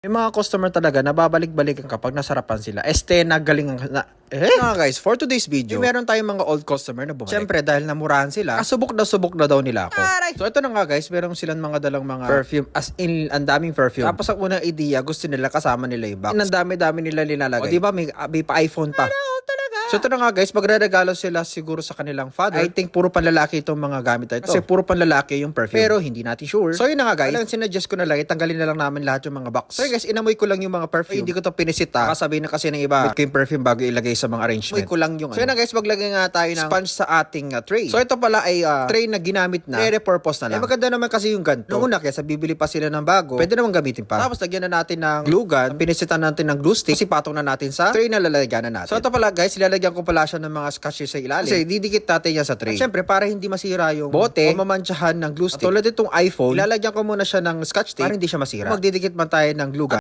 May mga customer talaga na babalik-balikan kapag nasarapan sila. Nagaling Mga guys, for today's video, meron tayong mga old customer na bumalik. Siyempre, dahil namurahan sila, subok na daw nila ako. So, ito na nga guys, meron silang mga dalang mga perfume, as in, ang daming perfume. Tapos ang unang idea, gusto nila kasama nila yung box. Ang dami-dami nila linalagay. O, diba, may pa iPhone pa. So ito na nga guys, magre-regalo sila siguro sa kanilang father. I think puro panlalaki itong mga gamit na ito. Kasi puro panlalaki yung perfume. Pero hindi natin sure. So yun na nga guys, alam, sinuggest ko na lang, itanggalin na lang namin lahat yung mga box. So guys, inamoy ko lang yung mga perfume. Hindi ko to pinisita. Kasabi na kasi ng iba, ko yung perfume bago ilagay sa mga arrangement. Inamoy ko lang yung So yun na guys, maglagay nga tayo ng sponge sa ating tray. So ito pala ay tray na ginamit na. Re-repurpose na lang. Maganda naman kasi yung ganito. Noong una, kesa bibili pa sila ng bago, pwede naman gamitin pa. Tapos lagyan na natin ng glue gun. Pinisitan natin ng glue stick. Kasi patong na natin sa tray na lalagyan na natin. So ito pala guys, ilalagyan ko pala siya ng mga scotches sa ilalim. Kasi didikit natin yan sa tray. At syempre, para hindi masira yung bote o mamantsahan ng glue stick. At tulad itong iPhone, ilalagyan ko muna siya ng scotch tape para hindi siya masira. Magdidikit man tayo ng glue gun.